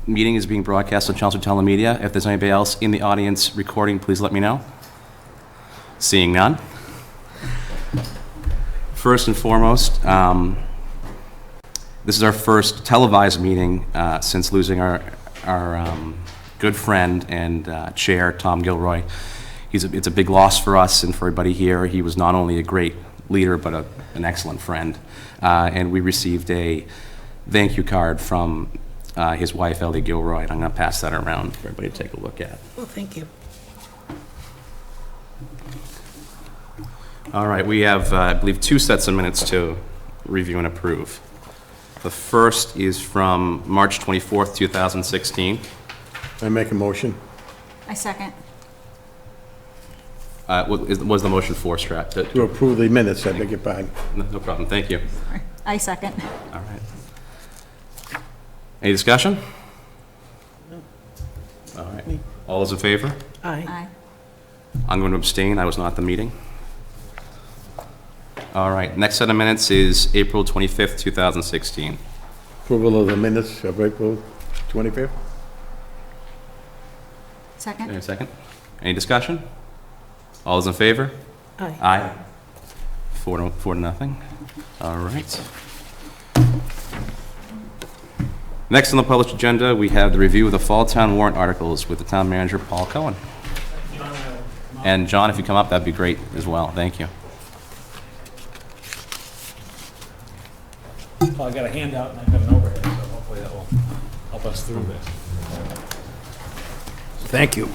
meeting is being broadcast on Chelmsford Telemedia. If there's anybody else in the audience recording, please let me know. Seeing none. First and foremost, this is our first televised meeting since losing our good friend and chair, Tom Gilroy. It's a big loss for us and for everybody here. He was not only a great leader, but an excellent friend. And we received a thank you card from his wife, Ellie Gilroy, and I'm going to pass that around for everybody to take a look at. Well, thank you. All right, we have, I believe, 2 sets of minutes to review and approve. The first is from March 24th, 2016. I make a motion. I second. What was the motion for, Strat? To approve the minutes, I beg your pardon. No problem, thank you. Sorry. I second. All right. Any discussion? No. All right. All those in favor? Aye. Aye. I'm going to abstain. I was not at the meeting. All right. Next set of minutes is April 25th, 2016. Approval of the minutes of April 25th. Second. Any second? Any discussion? All those in favor? Aye. Aye. 4-0. All right. Next on the published agenda, we have the review of the Fall Town warrant articles with the Town Manager, Paul Cohen. And John, if you come up, that'd be great as well. Thank you. Well, I got a handout and I've got an overhead, so hopefully that will help us through this. Thank you.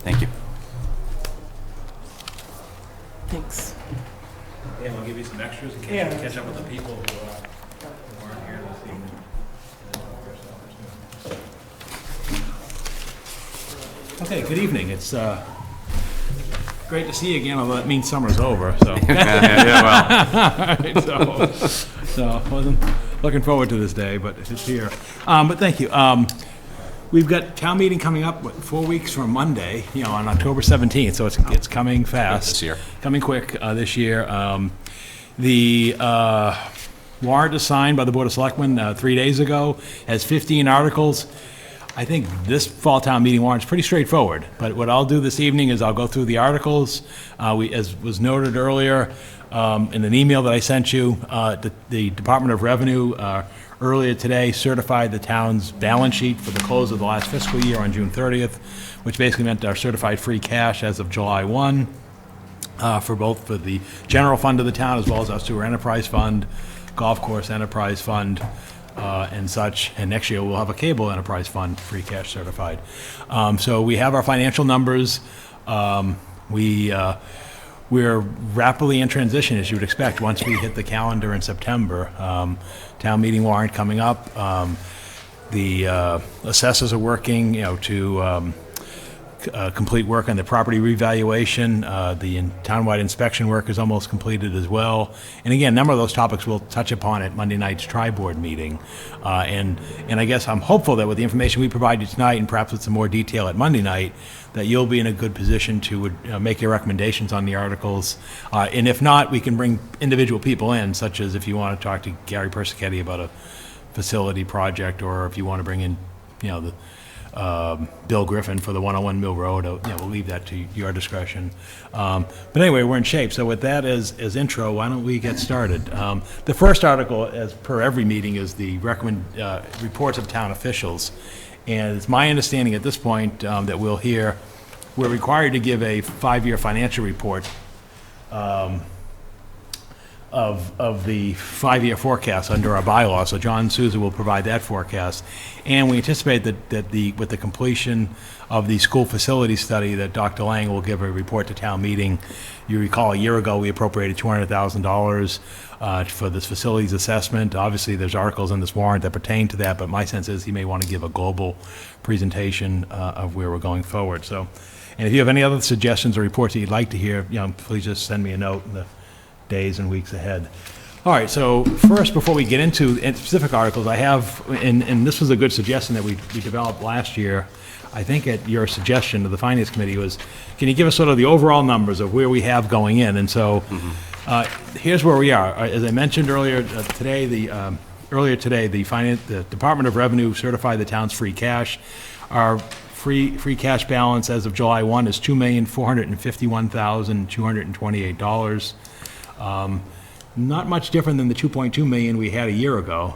Thank you. Thanks. And I'll give you some extras in case you catch up with the people who aren't here this evening. Okay, good evening. It's great to see you again, although that means summer's over, so. So I wasn't looking forward to this day, but it's here. But thank you. We've got town meeting coming up, 4 weeks from Monday, on October 17th, so it's coming fast. This year. Coming quick this year. The warrant is signed by the Board of Selectmen 3 days ago, has 15 articles. I think this fall town meeting warrant is pretty straightforward, but what I'll do this evening is I'll go through the articles. As was noted earlier in an email that I sent you, the Department of Revenue earlier today certified the town's balance sheet for the close of the last fiscal year on June 30th, which basically meant our certified free cash as of July 1 for the general fund of the town as well as our sewer enterprise fund, golf course enterprise fund, and such, and next year we'll have a cable enterprise fund free cash certified. So we have our financial numbers. We're rapidly in transition, as you would expect, once we hit the calendar in September. Town meeting warrant coming up. The assessors are working, to complete work on the property revaluation. The townwide inspection work is almost completed as well. And again, a number of those topics we'll touch upon at Monday night's tri-board meeting. And I guess I'm hopeful that with the information we provide you tonight, and perhaps with some more detail at Monday night, that you'll be in a good position to make your recommendations on the articles. And if not, we can bring individual people in, such as if you want to talk to Gary Persichetti about a facility project, or if you want to bring in, Bill Griffin for the 101 Mill Road. We'll leave that to your discretion. But anyway, we're in shape. So with that as intro, why don't we get started? The first article, as per every meeting, is the reports of town officials. And it's my understanding at this point that we're required to give a 5-year financial report of the 5-year forecast under our bylaw. So John Souza will provide that forecast. And we anticipate that with the completion of the school facility study, that Dr. Lang will give a report to town meeting. You recall a year ago we appropriated $200,000 for this facilities assessment. Obviously there's articles in this warrant that pertain to that, but my sense is he may want to give a global presentation of where we're going forward. So, and if you have any other suggestions or reports that you'd like to hear, please just send me a note in the days and weeks ahead. All right, so first, before we get into specific articles, I have, and this was a good suggestion that we developed last year, I think at your suggestion to the Finance Committee, was, can you give us sort of the overall numbers of where we have going in? And so Here's where we are. As I mentioned earlier today, the Department of Revenue certified the town's free cash. Our free cash balance as of July 1 is $2,451,228. Not much different than the 2.2 million we had a year ago.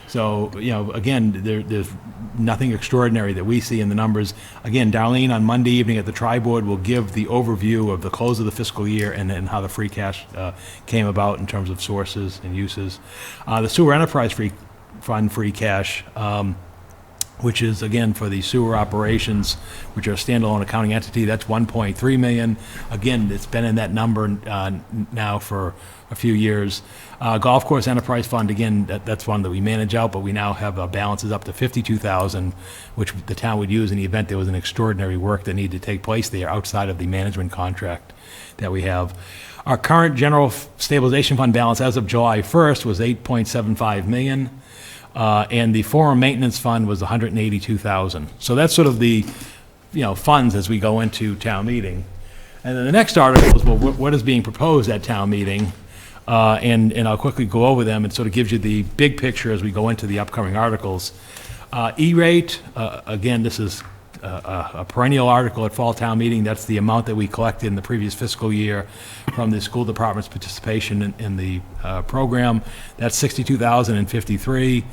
So, again, there's nothing extraordinary that we see in the numbers. Again, Darlene on Monday evening at the Tri-Board will give the overview of the close of the fiscal year and how the free cash came about in terms of sources and uses. The Sewer Enterprise Fund free cash, which is, again, for the sewer operations, which are a standalone accounting entity, that's 1.3 million. Again, it's been in that number now for a few years. Golf Course Enterprise Fund, again, that's one that we manage out, but we now have balances up to 52,000, which the town would use in the event there was an extraordinary work that needed to take place there outside of the management contract that we have. Our current general stabilization fund balance as of July 1st was 8.75 million. And the forum maintenance fund was 182,000. So that's sort of the, funds as we go into town meeting. And then the next article is, well, what is being proposed at town meeting? And I'll quickly go over them. It sort of gives you the big picture as we go into the upcoming articles. E-rate, again, this is a perennial article at fall town meeting. That's the amount that we collected in the previous fiscal year from the school department's participation in the program. That's $62,053.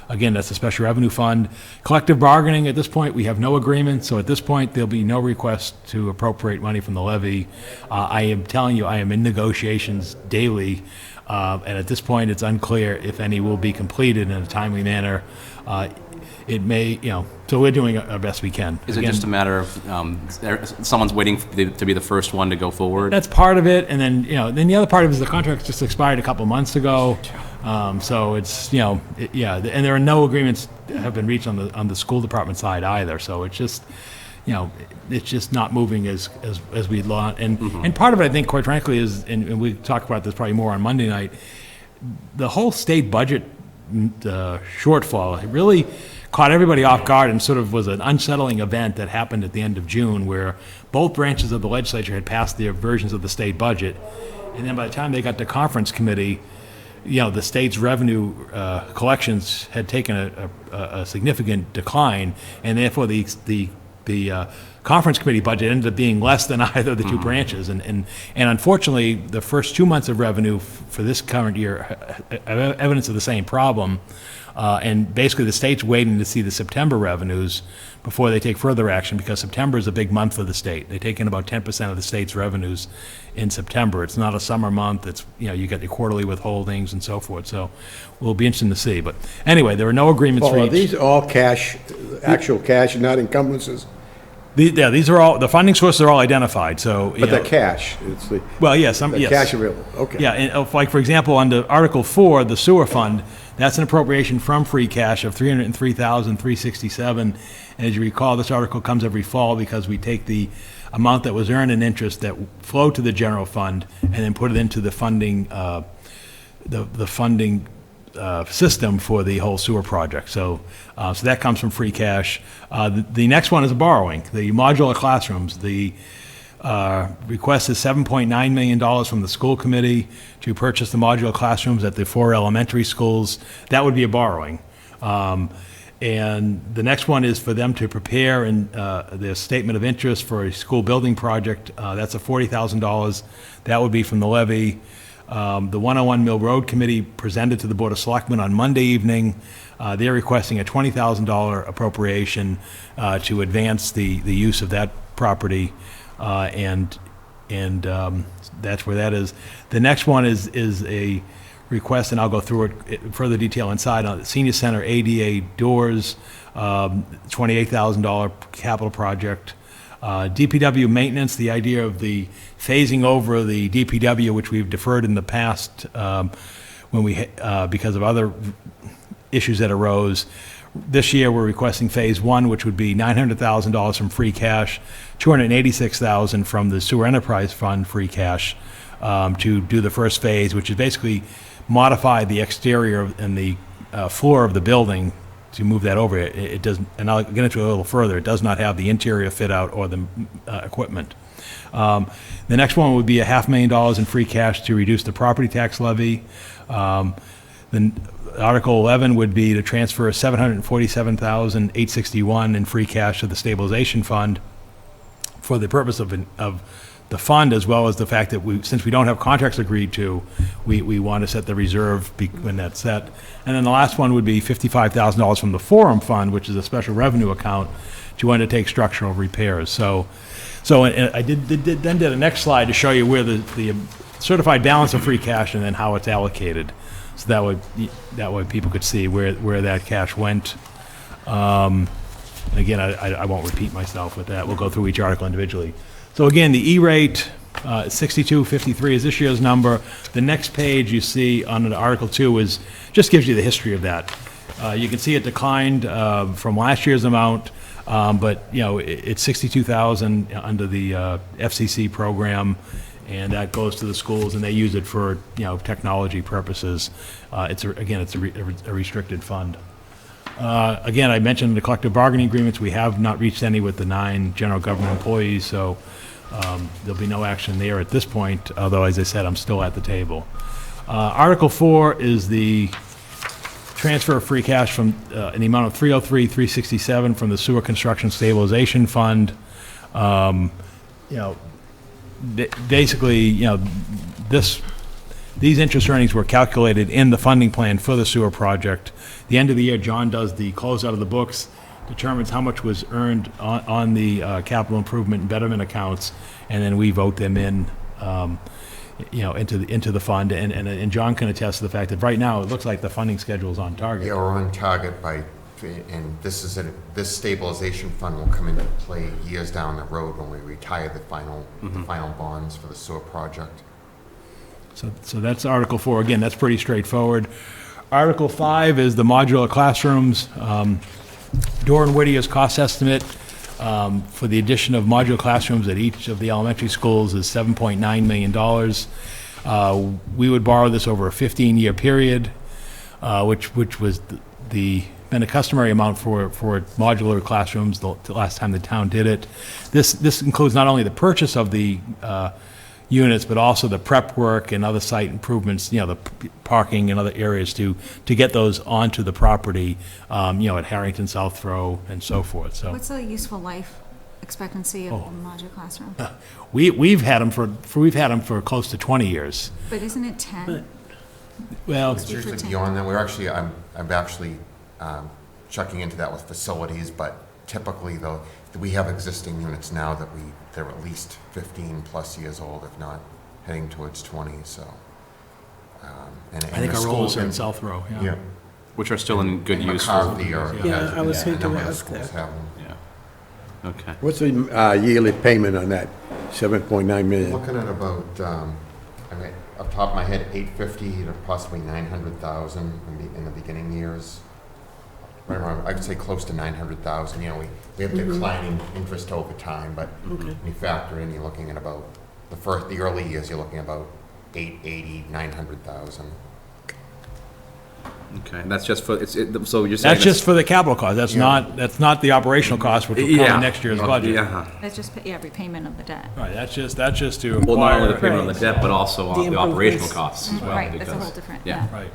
Again, that's a special revenue fund. Collective bargaining, at this point, we have no agreement, so at this point, there'll be no request to appropriate money from the levy. I am telling you, I am in negotiations daily, and at this point, it's unclear if any will be completed in a timely manner. It may, so we're doing our best we can. Is it just a matter of someone's waiting to be the first one to go forward? That's part of it, and then, then the other part of it is the contract just expired a couple months ago. So it's, and there are no agreements that have been reached on the school department side either. So it's just, it's just not moving as we'd want. And part of it, I think, quite frankly, is, and we talk about this probably more on Monday night, the whole state budget shortfall, it really caught everybody off guard and sort of was an unsettling event that happened at the end of June, where both branches of the legislature had passed their versions of the state budget. And then by the time they got to conference committee, the state's revenue collections had taken a significant decline, and therefore the conference committee budget ended up being less than either of the two branches. And unfortunately, the first 2 months of revenue for this current year have evidence of the same problem. And basically, the state's waiting to see the September revenues before they take further action, because September is a big month for the state. They take in about 10% of the state's revenues in September. It's not a summer month. It's, you get your quarterly withholdings and so forth. So we'll be interesting to see. But anyway, there are no agreements Paul, are reached. these all cash, actual cash, not encumbrances? These are all, the funding sources are all identified, so. But the cash, it's the Well, yes, yes. cash available, okay. Yeah, and like, for example, under Article 4, the sewer fund, that's an appropriation from free cash of $303,367. And as you recall, this article comes every fall because we take the amount that was earned in interest that flowed to the general fund and then put it into the funding, the funding system for the whole sewer project. So, so that comes from free cash. The next one is borrowing. The modular classrooms, the request is $7.9 million from the school committee to purchase the modular classrooms at the 4 elementary schools. That would be a borrowing. And the next one is for them to prepare their statement of interest for a school building project. That's a $40,000. That would be from the levy. The 101 Mill Road Committee presented to the Board of Selectmen on Monday evening. They're requesting a $20,000 appropriation to advance the use of that property, and that's where that is. The next one is a request, and I'll go through it in further detail inside, on the Senior Center ADA doors, $28,000 capital project. DPW maintenance, the idea of the phasing over the DPW, which we've deferred in the past when we because of other issues that arose. This year, we're requesting phase 1, which would be $900,000 from free cash, $286,000 from the Sewer Enterprise Fund free cash to do the first phase, which is basically modify the exterior and the floor of the building to move that over. It does, and I'll get into it a little further, it does not have the interior fit out or the equipment. The next one would be $500,000 in free cash to reduce the property tax levy. Then Article 11 would be to transfer $747,861 in free cash to the stabilization fund for the purpose of the fund, as well as the fact that since we don't have contracts agreed to, we want to set the reserve when that's set. And then the last one would be $55,000 from the Forum Fund, which is a special revenue account, to undertake structural repairs. So I did a next slide to show you where the certified balance of free cash and then how it's allocated. So that way people could see where that cash went. Again, I won't repeat myself with that. We'll go through each article individually. So again, the E-rate, 6253 is this year's number. The next page you see on Article 2 just gives you the history of that. You can see it declined from last year's amount, but it's 62,000 under the FCC program, and that goes to the schools, and they use it for technology purposes. It's a restricted fund. Again, I mentioned the collective bargaining agreements. We have not reached any with the 9 general government employees, so there'll be no action there at this point, although, as I said, I'm still at the table. Article 4 is the transfer of free cash from in the amount of $303,367 from the Sewer Construction Stabilization Fund. Basically, these interest earnings were calculated in the funding plan for the sewer project. The end of the year, John does the closeout of the books, determines how much was earned on the capital improvement and betterment accounts, and then we vote them in, into the fund. And John can attest to the fact that right now it looks like the funding schedule is on target. Yeah, we're on target and this stabilization fund will come into play years down the road when we retire the final bonds for the sewer project. So that's Article 4. Again, that's pretty straightforward. Article 5 is the modular classrooms. Doran Whittier's cost estimate for the addition of modular classrooms at each of the elementary schools is $7.9 million. We would borrow this over a 15-year period, which was been a customary amount for modular classrooms the last time the town did it. This includes not only the purchase of the units, but also the prep work and other site improvements, the parking and other areas to get those onto the property, at Harrington, South Row, and so forth. So What's the useful life expectancy of a modular classroom? we've had them for close to 20 years. But isn't it 10? Well, It's usually beyond that. I'm actually checking into that with facilities, but typically though, we have existing units now that they're at least 15 plus years old, if not heading towards 20. So, I think our rollers are in South Row. Yeah, Which are still in good use. McCarthy Yeah, I was thinking of about schools that. have them. Yeah. Okay. What's the yearly payment on that, 7.9 million? Looking at about, off the top of my head, 850 to possibly 900,000 in the beginning years. Right around, I'd say close to 900,000. We have declining interest over time, but when you factor in, you're looking at about the early years, you're looking at about 880, 900,000. Okay, and that's just for, so you're saying. That's just for the capital cost. That's not the operational cost, which will come in next year's budget. Yeah. That's just, repayment of the debt. Right, that's just to Well, not only the acquire. payment on the debt, but also on the operational improvements. costs as well. Right, that's a because- whole different, yeah. Right.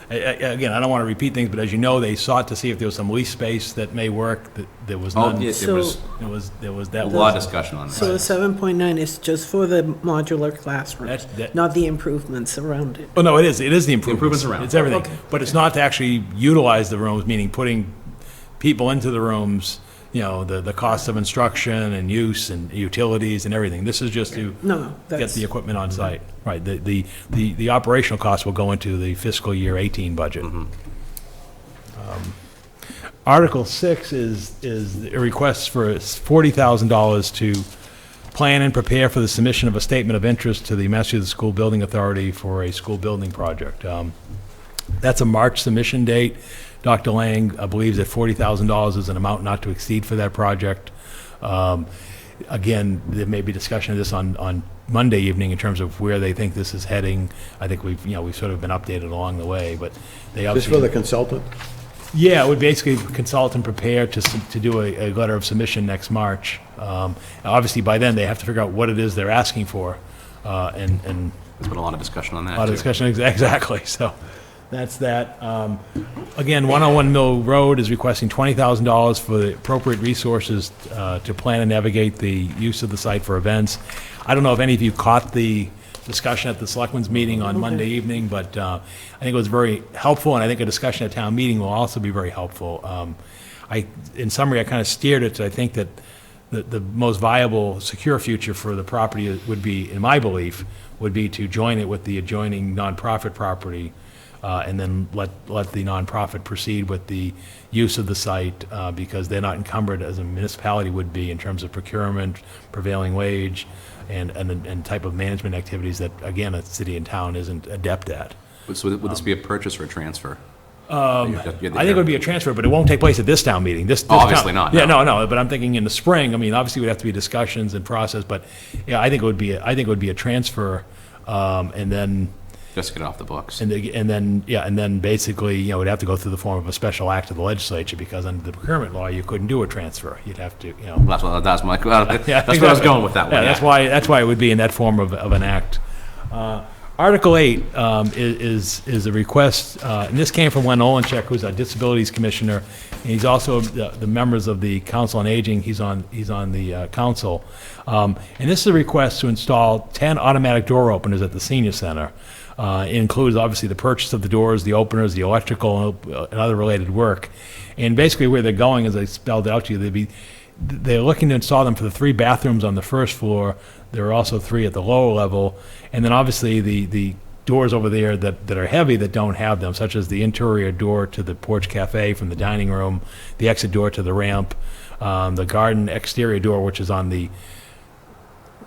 Again, I don't want to repeat things, but as you know, they sought to see if there was some lease space that may work, that there was Oh, none. yeah, there was There was a that. lot of discussion on So the that. 7.9 is just for the modular classrooms, That- not the improvements around it. Oh, no, it is the improvements. improvements around. It's everything. Okay. But it's not to actually utilize the rooms, meaning putting people into the rooms, the cost of instruction and use and utilities and everything. This is just to No, get that's, the equipment on site. Right, the operational costs will go into the fiscal year 18 budget. Article 6 is a request for $40,000 to plan and prepare for the submission of a statement of interest to the Massachusetts School Building Authority for a school building project. That's a March submission date. Dr. Lang believes that $40,000 is an amount not to exceed for that project. Again, there may be discussion of this on Monday evening in terms of where they think this is heading. I think we've sort of been updated along the way, but they Just obviously. for the consultant? Yeah, it would basically consult and prepare to do a letter of submission next March. Obviously, by then, they have to figure out what it is they're asking for, and There's been a lot of discussion on that, a lot of too. discussion, exactly, so that's that. Again, 101 Mill Road is requesting $20,000 for the appropriate resources to plan and navigate the use of the site for events. I don't know if any of you caught the discussion at the Selectmen's meeting on Monday evening, but I think it was very helpful, and I think a discussion at town meeting will also be very helpful. In summary, I kind of steered it to, I think that the most viable, secure future for the property would be, in my belief, would be to join it with the adjoining nonprofit property, and then let the nonprofit proceed with the use of the site, because they're not encumbered as a municipality would be in terms of procurement, prevailing wage, and type of management activities that, again, a city and town isn't adept at. So would this be a purchase or a transfer? I think it would be a transfer, but it won't take place at this town meeting. This Obviously town- not, Yeah, no. no, but I'm thinking in the spring, I mean, obviously, would have to be discussions and process, but, yeah, I think it would be a transfer, and then, Just get it off the books. and then basically, it'd have to go through the form of a special act of the legislature, because under the procurement law, you couldn't do a transfer. You'd have to, That's what I was exactly. going with that one. Yeah, that's why it would be in that form of an act. Article 8 is a request, and this came from Len Olenchek, who's our Disabilities Commissioner, and he's also the members of the Council on Aging. He's on the council. And this is a request to install 10 automatic door openers at the senior center. It includes, obviously, the purchase of the doors, the openers, the electrical, and other related work. And basically where they're going, as I spelled out to you, they're looking to install them for the 3 bathrooms on the first floor. There are also 3 at the lower level. And then obviously the doors over there that are heavy that don't have them, such as the interior door to the porch cafe from the dining room, the exit door to the ramp, the garden exterior door, which is on the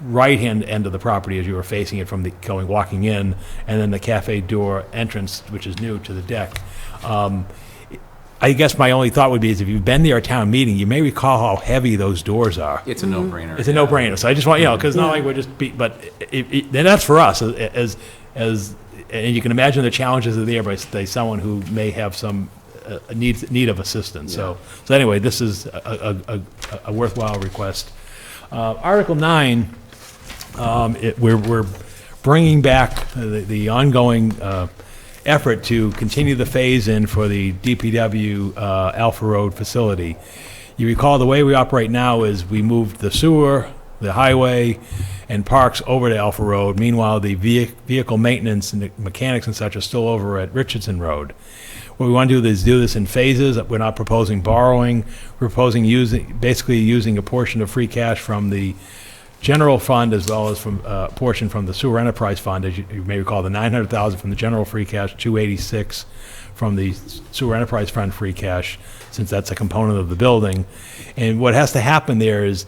right-hand end of the property as you were facing it from walking in, and then the cafe door entrance, which is new to the deck. I guess my only thought would be is if you've been there at town meeting, you may recall how heavy those doors are. It's a no-brainer. It's a no-brainer. So I just want, because not like we're just, but then that's for us as, and you can imagine the challenges are there by someone who may have some need of assistance. So anyway, this is a worthwhile request. Article 9, we're bringing back the ongoing effort to continue the phase-in for the DPW Alpha Road facility. You recall the way we operate now is we moved the sewer, the highway, and parks over to Alpha Road. Meanwhile, the vehicle maintenance and the mechanics and such are still over at Richardson Road. What we want to do is do this in phases. We're not proposing borrowing. We're proposing basically using a portion of free cash from the general fund as well as from a portion from the sewer enterprise fund. As you may recall, the $900,000 from the general free cash, $286 from the sewer enterprise fund free cash, since that's a component of the building. And what has to happen there is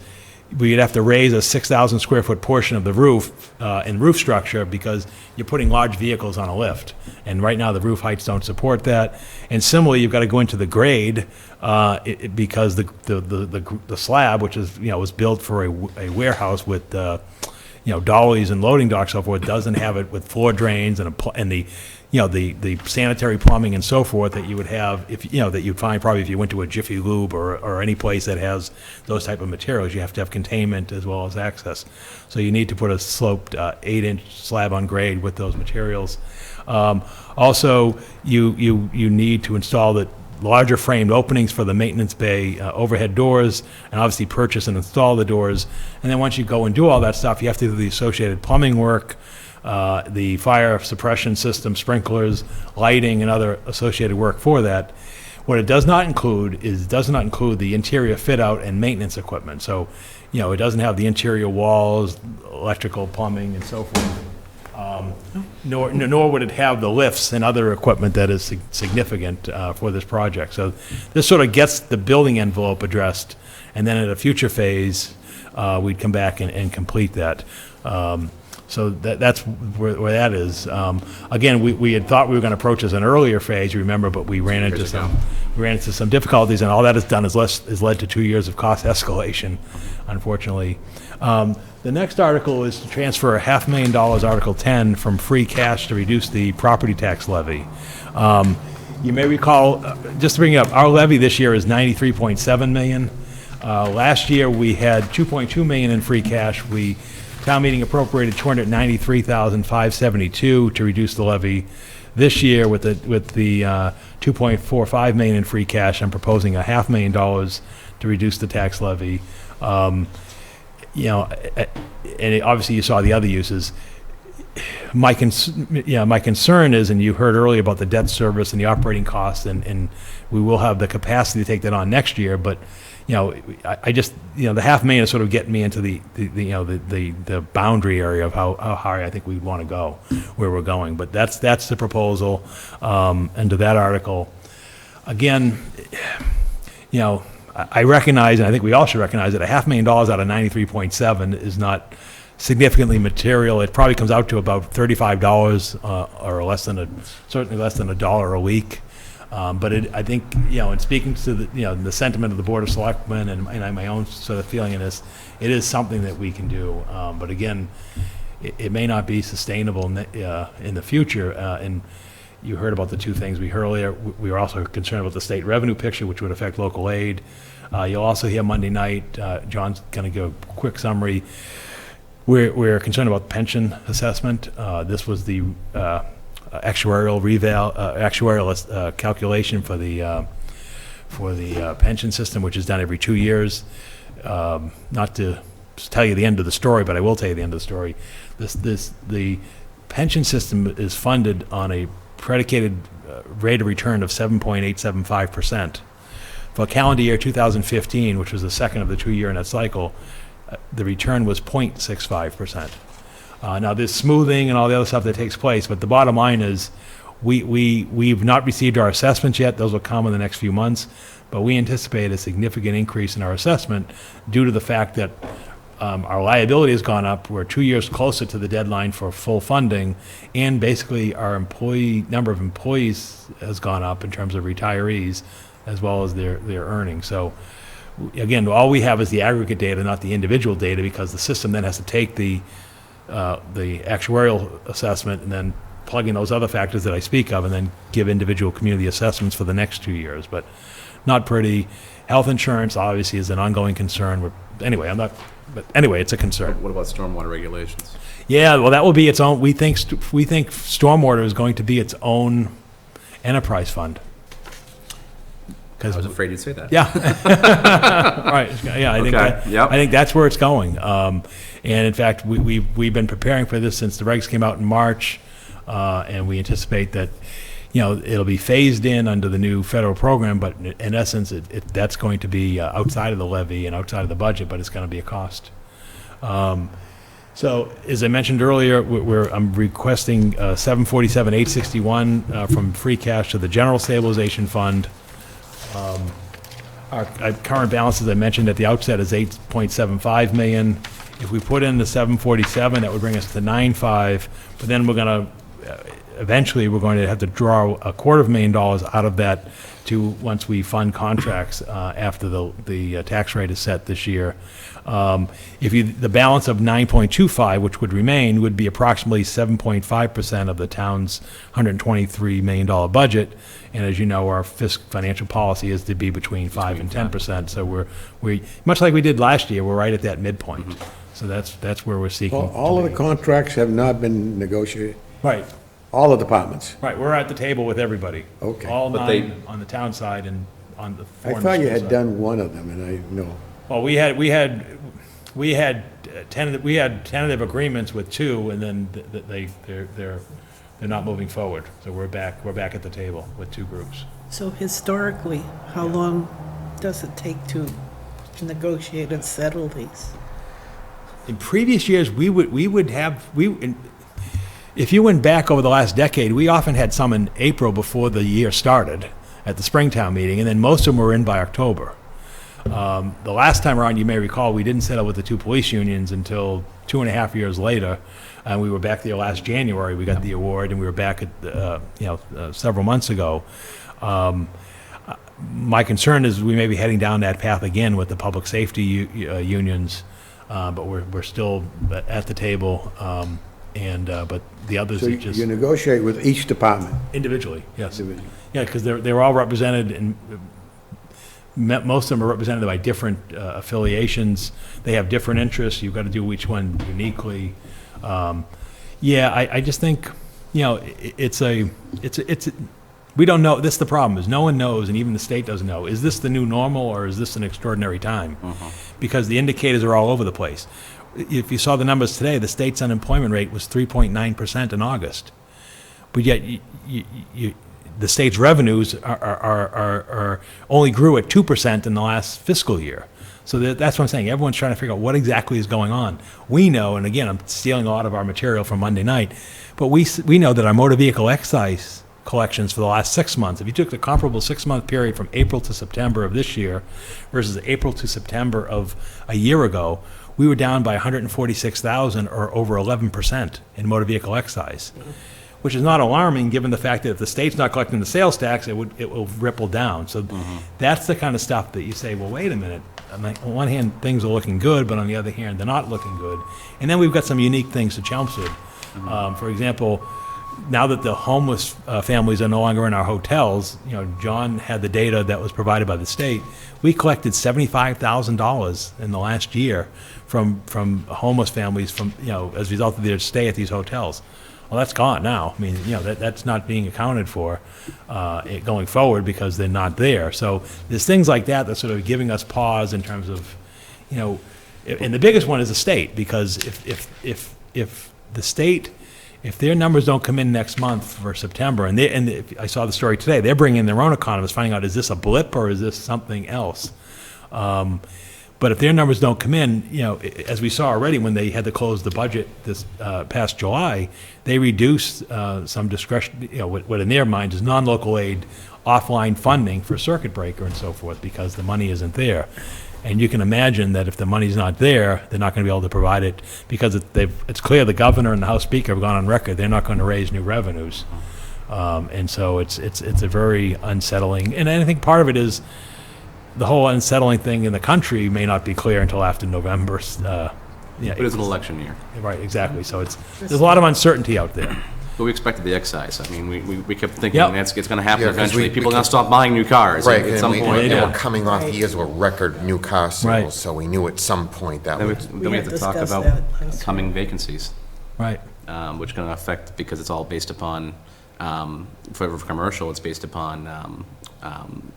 we'd have to raise a 6,000 square foot portion of the roof and roof structure, because you're putting large vehicles on a lift. And right now the roof heights don't support that. And similarly, you've got to go into the grade because the slab, which is, was built for a warehouse with, dollies and loading docks, so forth, doesn't have it with floor drains and the sanitary plumbing and so forth that you would have that you'd find probably if you went to a Jiffy Lube or any place that has those type of materials. You have to have containment as well as access. So you need to put a sloped 8-inch slab on grade with those materials. Also, you need to install the larger framed openings for the maintenance bay overhead doors, and obviously purchase and install the doors. And then once you go and do all that stuff, you have to do the associated plumbing work, the fire suppression system, sprinklers, lighting, and other associated work for that. What it does not include the interior fit out and maintenance equipment. So, it doesn't have the interior walls, electrical, plumbing, and so forth. Nor would it have the lifts and other equipment that is significant for this project. So this sort of gets the building envelope addressed, and then at a future phase, we'd come back and complete that. So that's where that is. Again, we had thought we were going to approach as an earlier phase, you remember, but we ran into some difficulties, and all that has done is led to 2 years of cost escalation, unfortunately. The next article is to transfer $500,000, Article 10, from free cash to reduce the property tax levy. You may recall, just to bring it up, our levy this year is $93.7 million. Last year, we had $2.2 million in free cash. Town meeting appropriated $293,572 to reduce the levy. This year, with the $2.45 million in free cash, I'm proposing $500,000 to reduce the tax levy. And obviously you saw the other uses. My concern is, and you heard earlier about the debt service and the operating costs, and we will have the capacity to take that on next year, but I just, the $500,000 is sort of getting me into the boundary area of how high I think we want to go, where we're going. But that's the proposal, and to that article. Again, I recognize, and I think we all should recognize, that $500,000 out of 93.7 is not significantly material. It probably comes out to about $35 or certainly less than $1 a week. But I think, in speaking to the sentiment of the Board of Selectmen and my own sort of feeling in this, it is something that we can do. But again, it may not be sustainable in the future. And you heard about the two things we heard earlier. We were also concerned about the state revenue picture, which would affect local aid. You'll also hear Monday night, John's going to give a quick summary. We're concerned about pension assessment. This was the actuarial calculation for the pension system, which is done every 2 years. Not to tell you the end of the story, but I will tell you the end of the story. The pension system is funded on a predicated rate of return of 7.875%. For calendar year 2015, which was the second of the 2-year net cycle, the return was 0.65%. Now, there's smoothing and all the other stuff that takes place, but the bottom line is we've not received our assessments yet. Those will come in the next few months, but we anticipate a significant increase in our assessment due to the fact that our liability has gone up. We're 2 years closer to the deadline for full funding, and basically our number of employees has gone up in terms of retirees as well as their earnings. So again, all we have is the aggregate data, not the individual data, because the system then has to take the actuarial assessment and then plug in those other factors that I speak of and then give individual community assessments for the next 2 years. But not pretty. Health insurance obviously is an ongoing concern. Anyway, it's a concern. What about stormwater regulations? Yeah, well, that will be its own. We think stormwater is going to be its own enterprise fund. I was afraid you'd say that. Yeah. Right. Yeah, I think that's where it's going. And in fact, we've been preparing for this since the regs came out in March, and we anticipate that it'll be phased in under the new federal program. But in essence, that's going to be outside of the levy and outside of the budget, but it's going to be a cost. So as I mentioned earlier, I'm requesting $747,861 from free cash to the general stabilization fund. Our current balance, as I mentioned at the outset, is $8.75 million. If we put in the $747, that would bring us to $9.5. But then eventually we're going to have to draw $250,000 out of that once we fund contracts after the tax rate is set this year. The balance of 9.25, which would remain, would be approximately 7.5% of the town's $123 million budget. And as you know, our financial policy is to be between 5 and 10%. So we much like we did last year, we're right at that midpoint. Mm-hmm. So that's where we're seeking. All of the contracts have not been negotiated? Right. All the departments? Right, we're at the table with everybody. Okay. All But 9 on the town side and on the I foreign thought you side. had done one of them, and I know. Well, we had tentative agreements with 2, and then they're not moving forward. So we're back at the table with 2 groups. So historically, how long does it take to negotiate and settle these? In previous years, if you went back over the last decade, we often had some in April before the year started at the Springtown meeting, and then most of them were in by October. The last time around, you may recall, we didn't settle with the 2 police unions until 2.5 years later, and we were back there last January. We got the award, and we were back at several months ago. My concern is we may be heading down that path again with the public safety unions, but we're still at the table. but the others So are you just negotiate with each department? individually, yes. Individually. Yeah, because they're all represented, and most of them are represented by different affiliations. They have different interests. You've got to do each one uniquely. Yeah, I just think, you know, we don't know. This is the problem, is no one knows, and even the state doesn't know. Is this the new normal, or is this an extraordinary time? Because the indicators are all over the place. If you saw the numbers today, the state's unemployment rate was 3.9% in August. But yet, the state's revenues are only grew at 2% in the last fiscal year. So that's what I'm saying. Everyone's trying to figure out what exactly is going on. We know, and again, I'm stealing a lot of our material from Monday night, but we know that our motor vehicle excise collections for the last 6 months, if you took the comparable 6-month period from April to September of this year versus April to September of a year ago, we were down by 146,000, or over 11% in motor vehicle excise, which is not alarming given the fact that if the state's not collecting the sales tax, it will ripple down. So that's the kind of stuff that you say, well, wait a minute. On one hand, things are looking good, but on the other hand, they're not looking good. And then we've got some unique things to Chelmsford. For example, now that the homeless families are no longer in our hotels, you know, John had the data that was provided by the state. We collected $75,000 in the last year from homeless families from, you know, as a result of their stay at these hotels. Well, that's gone now. I mean, you know, that's not being accounted for going forward because they're not there. So there's things like that that's sort of giving us pause in terms of, you know, and the biggest one is the state, because if the state, if their numbers don't come in next month for September, and I saw the story today, they're bringing in their own economists, finding out, is this a blip or is this something else? But if their numbers don't come in, you know, as we saw already when they had to close the budget this past July, they reduced some discretion, you know, what in their mind is non-local aid offline funding for circuit breaker and so forth, because the money isn't there. And you can imagine that if the money's not there, they're not going to be able to provide it, because it's clear the governor and the House Speaker have gone on record, they're not going to raise new revenues. And so it's a very unsettling, and I think part of it is the whole unsettling thing in the country may not be clear until after November. Yeah, But it's an election year. right, exactly. So there's a lot of uncertainty out there. But we expected the excise. I mean, we kept thinking Yep. it's going to happen Yeah, 'cause eventually. we People are going kept- to stop buying new cars Right, at and some we- point. and yeah. we're coming off years with record new car sales, Right. so we knew at some point that Then we, would. then we have to talk discussed about that last coming vacancies, Right. which are going to affect, because it's all based upon, for commercial, it's based upon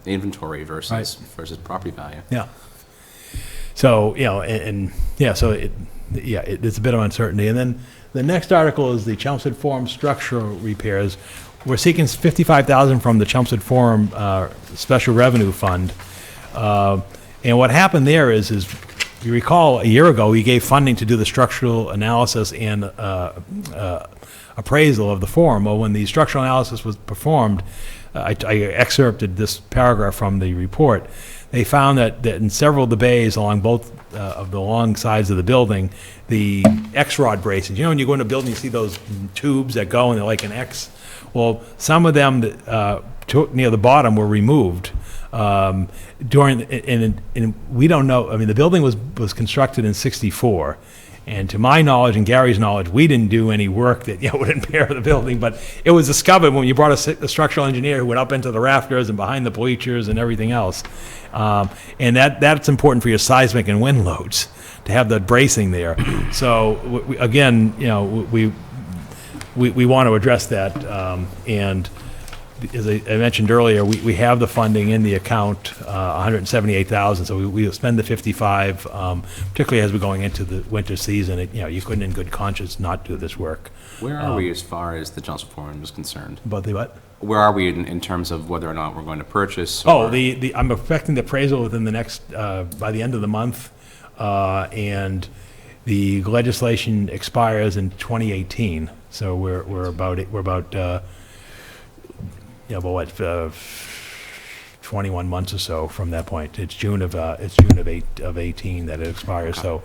inventory versus property value. Yeah. So, you know, and yeah, so it's a bit of uncertainty. And then the next article is the Chelmsford Forum structural repairs. We're seeking $55,000 from the Chelmsford Forum Special Revenue Fund. And what happened there is you recall a year ago, we gave funding to do the structural analysis and appraisal of the forum. Well, when the structural analysis was performed, I excerpted this paragraph from the report. They found that in several of the bays along both of the long sides of the building, the X-rod bracings, you know, when you go in a building, you see those tubes that go and they're like an X? Well, some of them near the bottom were removed during, and we don't know, I mean, the building was constructed in '64. And to my knowledge and Gary's knowledge, we didn't do any work that, you know, would impair the building, but it was discovered when you brought a structural engineer who went up into the rafters and behind the bleachers and everything else. And that's important for your seismic and wind loads, to have the bracing there. So again, you know, we want to address that. And as I mentioned earlier, we have the funding in the account, $178,000. So we'll spend the 55, particularly as we're going into the winter season. You know, you couldn't, in good conscience, not do this work. Where are we as far as the Chelmsford Forum is concerned? About the what? Where are we in terms of whether or not we're going to purchase? Oh, or- I'm expecting the appraisal within the next, by the end of the month, and the legislation expires in 2018. So we're about you know, but what, 21 months or so from that point. It's June of 18 that it expires. So,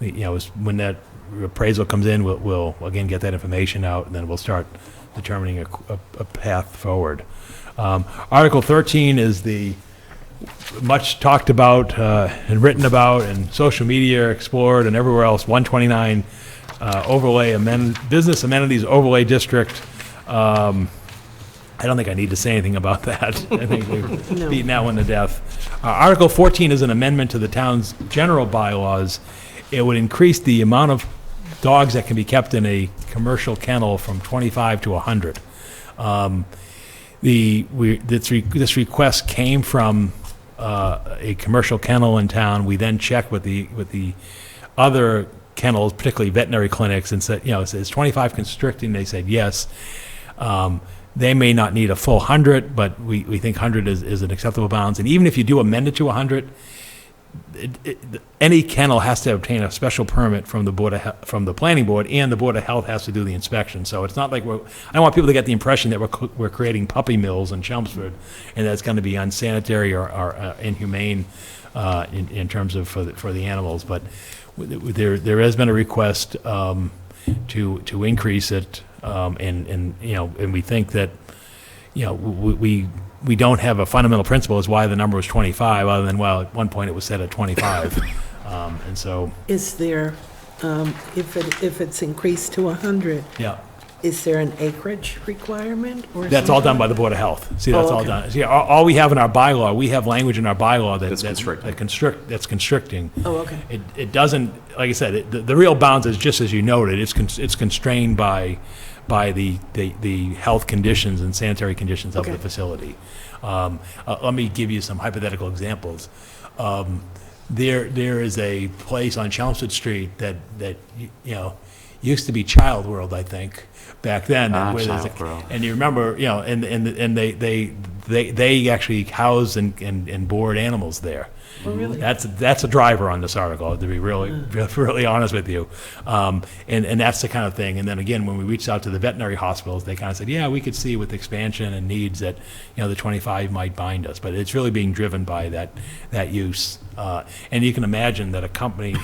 you know, when that appraisal comes in, we'll again get that information out, and then we'll start determining a path forward. Article 13 is the much talked about and written about and social media explored and everywhere else, 129 business amenities overlay district. I don't think I need to say anything about that. I think we've No. beaten that one to death. Article 14 is an amendment to the town's general bylaws. It would increase the amount of dogs that can be kept in a commercial kennel from 25 to 100. This request came from a commercial kennel in town. We then checked with the other kennels, particularly veterinary clinics, and said, is 25 constricting? They said yes. They may not need a full 100, but we think 100 is an acceptable bounds. And even if you do amend it to 100, any kennel has to obtain a special permit from the from the planning board, and the Board of Health has to do the inspection. So it's not like I don't want people to get the impression that we're creating puppy mills in Chelmsford, and that's going to be unsanitary or inhumane in terms of for the animals. But there has been a request to increase it, and we think that we don't have a fundamental principle as why the number was 25, other than, well, at one point it was set at 25. And so, Is there, if it's increased to 100, yeah, is there an acreage requirement or that's all done something? by the Board of Health. See, that's all okay. done. See, all we have in our bylaw, we have language in our bylaw That's constricting. that's constricting. Oh, okay. It doesn't, like I said, the real bounds is just as you noted, it's constrained by the health conditions and sanitary conditions of the Okay. facility. Let me give you some hypothetical examples. There is a place on Chelmsford Street that used to be Child World, I think, back then. where there's Child World. And you remember, and they actually house and board animals there. Oh, really? That's a driver on this article, to be really honest with you. And that's the kind of thing. And then again, when we reached out to the veterinary hospitals, they kind of said, yeah, we could see with expansion and needs that, the 25 might bind us. But it's really being driven by that use. And you can imagine that a company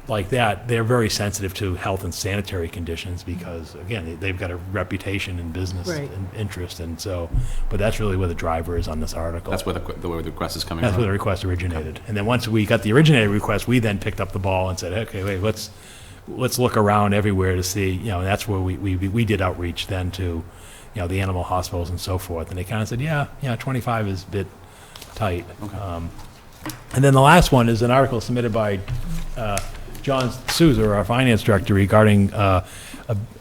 like that, they're very sensitive to health and sanitary conditions because, again, they've got a reputation in business Right. and interest. And so, but that's really where the driver is on this article. That's where the request is coming That's from. where the request originated. And then once we got the originated request, we then picked up the ball and said, okay, wait, let's look around everywhere to see, and that's where we did outreach then to, the animal hospitals and so forth. And they kind of said, yeah, 25 is a bit tight. Okay. And then the last one is an article submitted by John Souza, our finance director, regarding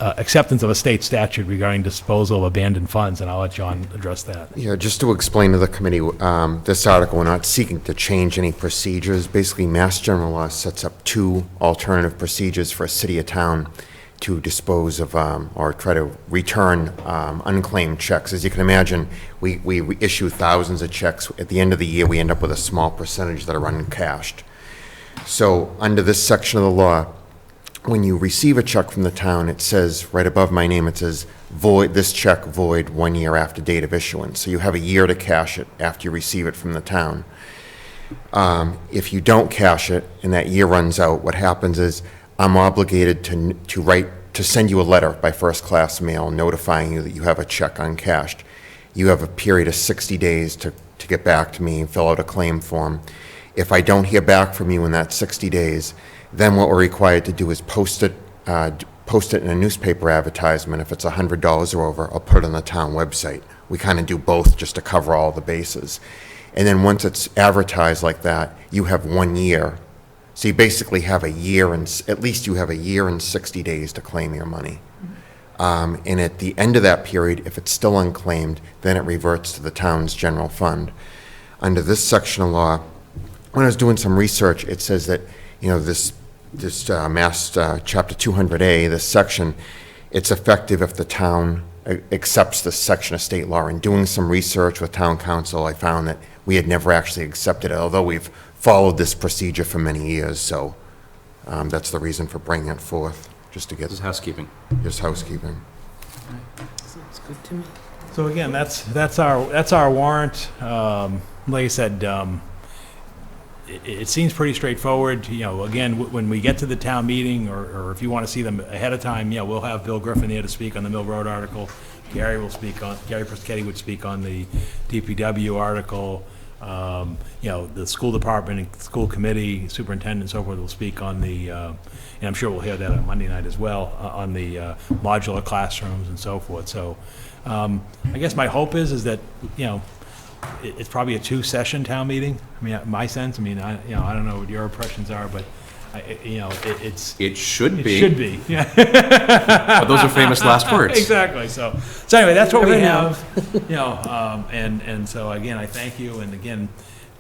acceptance of a state statute regarding disposal of abandoned funds, and I'll let John address that. Yeah, just to explain to the committee, this article, we're not seeking to change any procedures. Basically, Mass General Law sets up two alternative procedures for a city or town to dispose of or try to return unclaimed checks. As you can imagine, we issue thousands of checks. At the end of the year, we end up with a small percentage that are uncashed. So under this section of the law, when you receive a check from the town, it says, right above my name, it says, void, this check void 1 year after date of issuance. So you have a year to cash it after you receive it from the town. If you don't cash it and that year runs out, what happens is I'm obligated to send you a letter by first-class mail notifying you that you have a check uncashed. You have a period of 60 days to get back to me and fill out a claim form. If I don't hear back from you in that 60 days, then what we're required to do is post it in a newspaper advertisement. If it's $100 or over, I'll put it on the town website. We kind of do both just to cover all the bases. And then once it's advertised like that, you have 1 year. So you basically have a year, and at least you have a year and 60 days to claim your money. And at the end of that period, if it's still unclaimed, then it reverts to the town's general fund. Under this section of law, when I was doing some research, it says that, this Mass Chapter 200A, this section, it's effective if the town accepts this section of state law. In doing some research with town council, I found that we had never actually accepted it, although we've followed this procedure for many years. So that's the reason for bringing it forth, just to get This is housekeeping. just housekeeping. Sounds good to me. So again, that's our warrant. Like I said, it seems pretty straightforward. Again, when we get to the town meeting, or if you want to see them ahead of time, we'll have Bill Griffin there to speak on the Mill Road article. Gary Prosketti would speak on the DPW article. You know, the school department and school committee, superintendent and so forth will speak on the, and I'm sure we'll hear that on Monday night as well, on the modular classrooms and so forth. So I guess my hope is that, you know, it's probably a two-session town meeting. I mean, my sense, I mean, you know, I don't know what your impressions are, but you know, It should it be. should be, yeah. But those are famous last words. Exactly, so anyway, that's what we have, you know, and so again, I thank you, and again,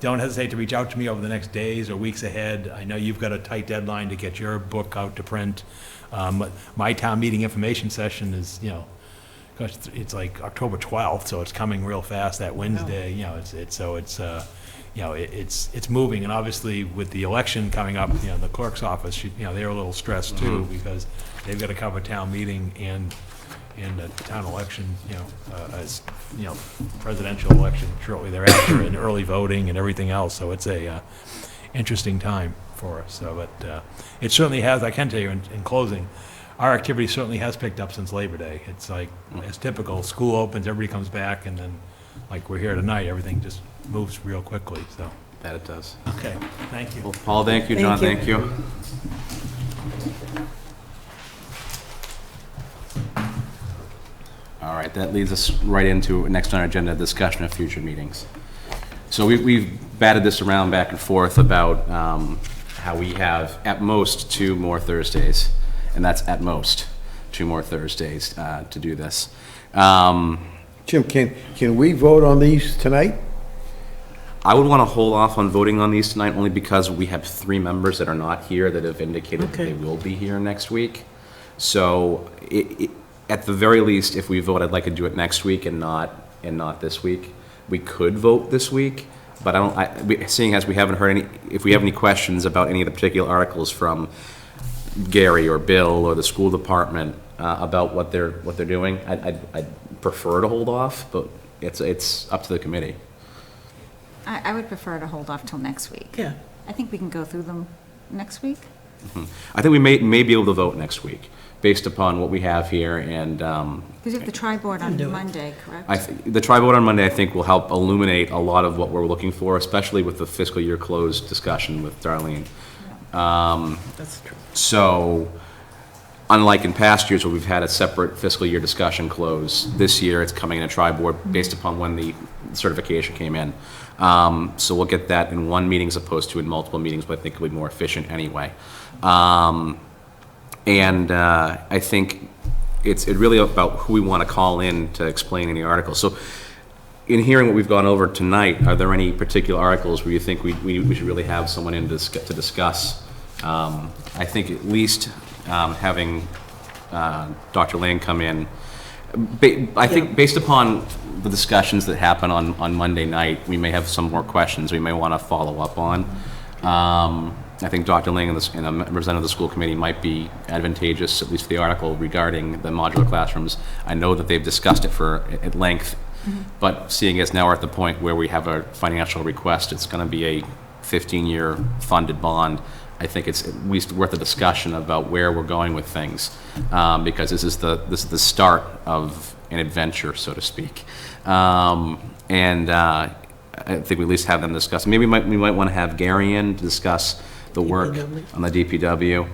don't hesitate to reach out to me over the next days or weeks ahead. I know you've got a tight deadline to get your book out to print. But my town meeting information session is, you know, gosh, it's like October 12th, so it's coming real fast that Wednesday, you know, you know, it's moving, and obviously with the election coming up, you know, the clerk's office, you know, they're a little stressed too, because they've got to cover town meeting and a town election, you know, as, you know, presidential election shortly thereafter, and early voting and everything else, so it's a interesting time for us, so, but it certainly has, I can tell you in closing, our activity certainly has picked up since Labor Day. It's like, it's typical, school opens, everybody comes back, and then, like we're here tonight, everything just moves real quickly, so. That it does. Okay, thank you. Well, Paul, thank you. John, Thank thank you. All right, that leads us right into next on our agenda, discussion of future meetings. So we've batted this around back and forth about how we have at most 2 more Thursdays, and that's at most 2 more Thursdays to do this. Jim, can we vote on these tonight? I would want to hold off on voting on these tonight only because we have 3 members that are not here that have indicated that Okay. they will be here next week. So at the very least, if we vote, I'd like to do it next week and not this week. We could vote this week, but seeing as we haven't heard any, if we have any questions about any of the particular articles from Gary or Bill or the school department about what they're doing, I'd prefer to hold off, but it's up to the committee. I would prefer to hold off till next week. Yeah. I think we can go through them next week. I think we may be able to vote next week, based upon what we have here, and Because you have the tri-board do on it. Monday, correct? the tri-vote on Monday, I think, will help illuminate a lot of what we're looking for, especially with the fiscal year close discussion with Darlene. That's true. So, unlike in past years where we've had a separate fiscal year discussion close, this year it's coming in a tri-board based upon when the certification came in. So we'll get that in one meeting as opposed to in multiple meetings, but I think it'll be more efficient anyway. I think it's really about who we want to call in to explain any articles. So in hearing what we've gone over tonight, are there any particular articles where you think we should really have someone in to discuss? I think at least having Dr. Lane come in, I think based upon the discussions that happen on Monday night, we may have some more questions we may want to follow up on. I think Dr. Ling and a representative of the school committee might be advantageous, at least for the article regarding the modular classrooms. I know that they've discussed it at length, but seeing as now we're at the point where we have a financial request, it's going to be a 15-year funded bond. I think it's at least worth a discussion about where we're going with things, because this is the start of an adventure, so to speak. I think we at least have them discuss. Maybe we might want to have Gary in to discuss the work DPW. on the DPW,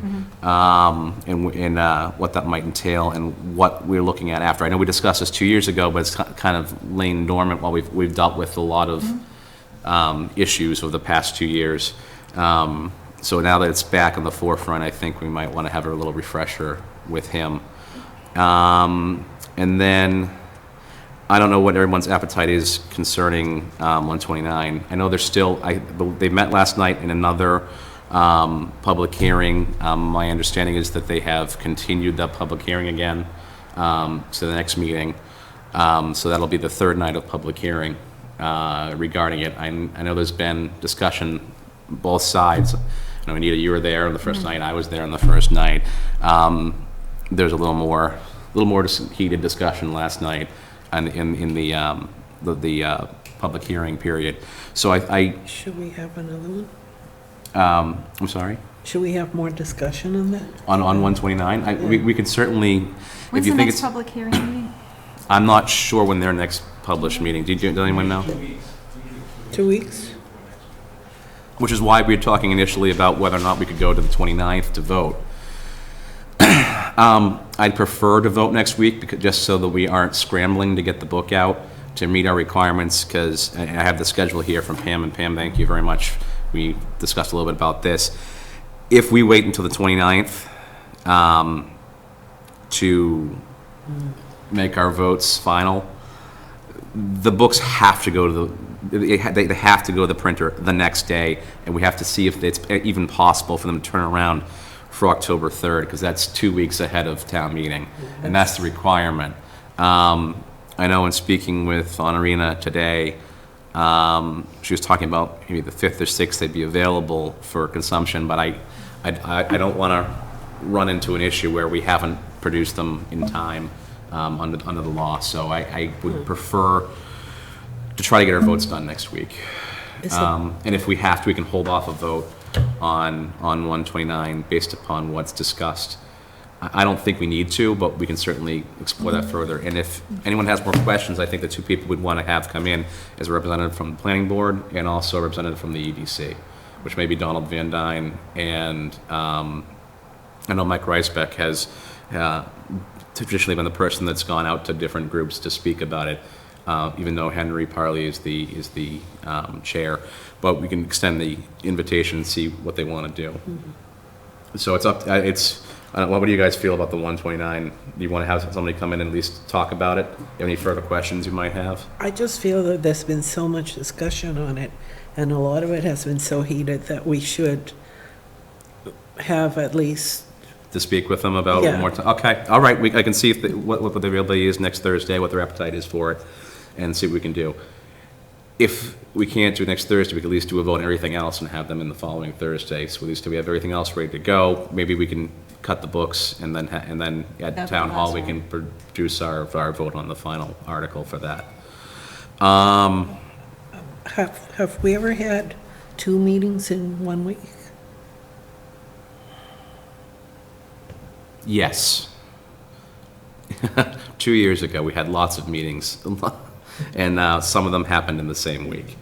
and what that might entail and what we're looking at after. I know we discussed this 2 years ago, but it's kind of lain dormant while we've dealt with a lot of issues over the past 2 years. So now that it's back on the forefront, I think we might want to have a little refresher with him. And then I don't know what everyone's appetite is concerning 129. I know they're still, they met last night in another public hearing. My understanding is that they have continued that public hearing again to the next meeting. So that'll be the 3rd night of public hearing regarding it. I know there's been discussion both sides. I know, Anita, you were there on the first night. I was there on the first night. There's a little more heated discussion last night in the public hearing period. So Should we have another one? I'm sorry? Should we have more discussion on that? On 129? We could certainly, When's if you the think next it's, public hearing meeting? I'm not sure when their next published meeting. Does anyone know? 2 weeks? which is why we were talking initially about whether or not we could go to the 29th to vote. I'd prefer to vote next week, because, just so that we aren't scrambling to get the book out to meet our requirements, because I have the schedule here from Pam, and Pam, thank you very much. We discussed a little bit about this. If we wait until the 29th to make our votes final, the books have to go to they have to go to the printer the next day, and we have to see if it's even possible for them to turn around for October 3rd, because that's 2 weeks ahead of town meeting, and that's the requirement. I know in speaking with Honorina today, she was talking about maybe the 5th or 6th they'd be available for consumption, but I don't want to run into an issue where we haven't produced them in time under the law, so I would prefer to try to get our votes done next week. And if we have to, we can hold off a vote on 129 based upon what's discussed. I don't think we need to, but we can certainly explore that further. And if anyone has more questions, I think the two people we'd want to have come in is a representative from the planning board and also a representative from the EDC, which may be Donald Van Dyne, and I know Mike Reisbeck has traditionally been the person that's gone out to different groups to speak about it, even though Henry Parley is the chair. But we can extend the invitation and see what they want to do. So it's up. What do you guys feel about the 129? Do you want to have somebody come in and at least talk about it? Any further questions you might have? I just feel that there's been so much discussion on it, and a lot of it has been so heated that we should have at least... To speak with them about Yeah. more time? Okay, all right, I can see if what the availability is next Thursday, what their appetite is for it, and see what we can do. If we can't do it next Thursday, we can at least do a vote on everything else and have them in the following Thursday. So at least we have everything else ready to go. Maybe we can cut the books, and then at That'd town be hall, we awesome. can produce our vote on the final article for that. Have we ever had 2 meetings in 1 week? Yes. 2 years ago, we had lots of meetings, and some of them happened in the same week.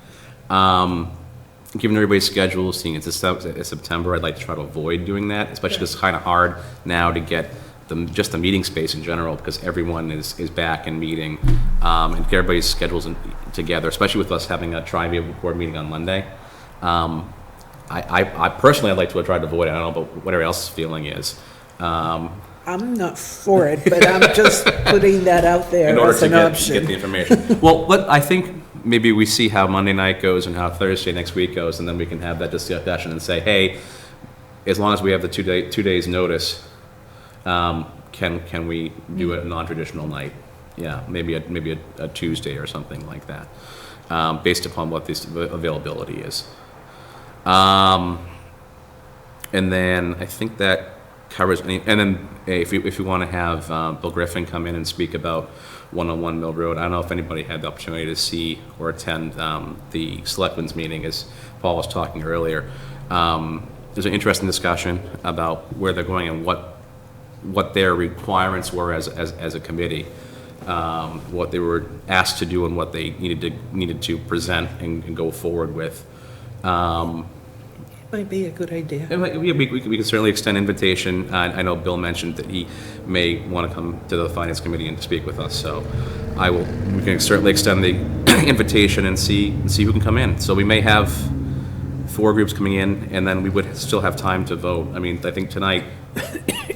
Given everybody's schedule, seeing it's September, I'd like to try to avoid doing that, especially because it's kind of hard now to get just the meeting space in general, because everyone is back and meeting, and get everybody's schedules together, especially with us having a tri-via board meeting on Monday. I personally, I'd like to try to avoid it. I don't know what everybody else's feeling is. I'm not for it, but I'm just putting that out there In order as to an get option. the information. Well, I think maybe we see how Monday night goes and how Thursday next week goes, and then we can have that discussion and say, hey, as long as we have the 2 days notice, can we do a non-traditional night? Yeah, maybe a Tuesday or something like that, based upon what this availability is. And then I think that covers any, and then if you want to have Bill Griffin come in and speak about 101 Mill Road, I don't know if anybody had the opportunity to see or attend the Selectmen's meeting, as Paul was talking earlier. There's an interesting discussion about where they're going and what their requirements were as a committee, what they were asked to do and what they needed to present and go forward with. Might be a good idea. We can certainly extend invitation. I know Bill mentioned that he may want to come to the Finance Committee and to speak with us, so we can certainly extend the invitation and see who can come in. So we may have 4 groups coming in, and then we would still have time to vote. I mean, I think tonight,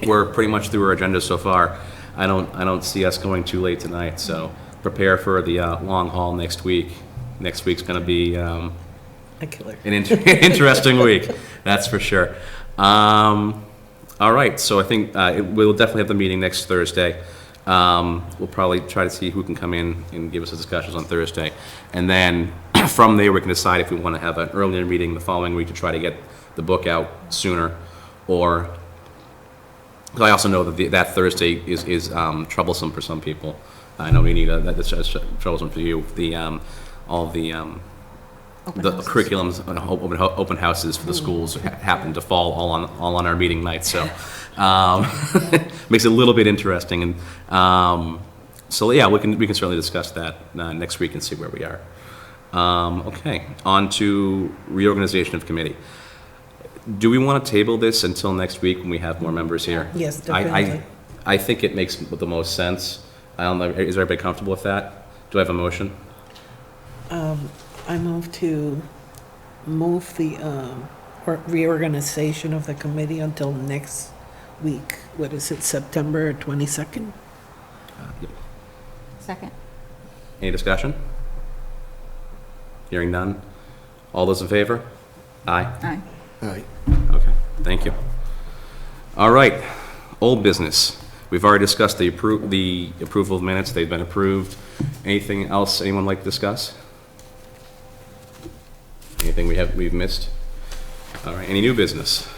we're pretty much through our agenda so far. I don't see us going too late tonight, so prepare for the long haul next week. Next week's going to be A killer. an interesting week, that's for sure. All right, so I think we'll definitely have the meeting next Thursday. We'll probably try to see who can come in and give us the discussions on Thursday. And then from there, we can decide if we want to have an earlier meeting the following week to try to get the book out sooner, or, because I also know that that Thursday is troublesome for some people. I know we need that's troublesome for you. All the curriculums and open houses for the schools happen to fall all on our meeting night, so makes it a little bit interesting. And so yeah, we can certainly discuss that next week and see where we are. Okay, on to reorganization of committee. Do we want to table this until next week when we have more members here? Yes, I- definitely. I think it makes the most sense. I don't know, is everybody comfortable with that? Do I have a motion? I move to move the reorganization of the committee until next week. What is it, September 22nd? Second. Any discussion? Hearing none? All those in favor? Aye. Aye. All right. Okay, thank you. All right, old business. We've already discussed the approval of minutes. They've been approved. Anything else anyone like to discuss? Anything we've missed? All right, any new business?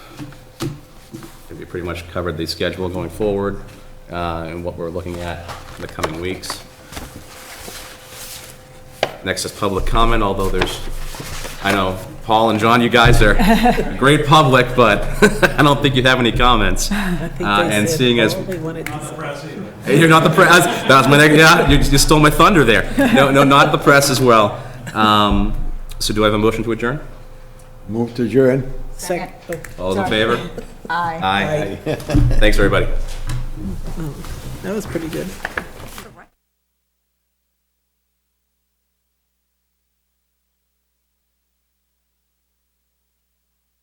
We pretty much covered the schedule going forward, and what we're looking at in the coming weeks. Next is public comment, although I know, Paul and John, you guys are great public, but I don't think you have any comments. I think And they said seeing as, probably wanted to say- hey, you're not the press, that was my next, yeah, you just stole my thunder there. No, not the press as well. So do I have a motion to adjourn? Move to adjourn. Second. All those in favor? Aye. Aye. Thanks, everybody. That was pretty good.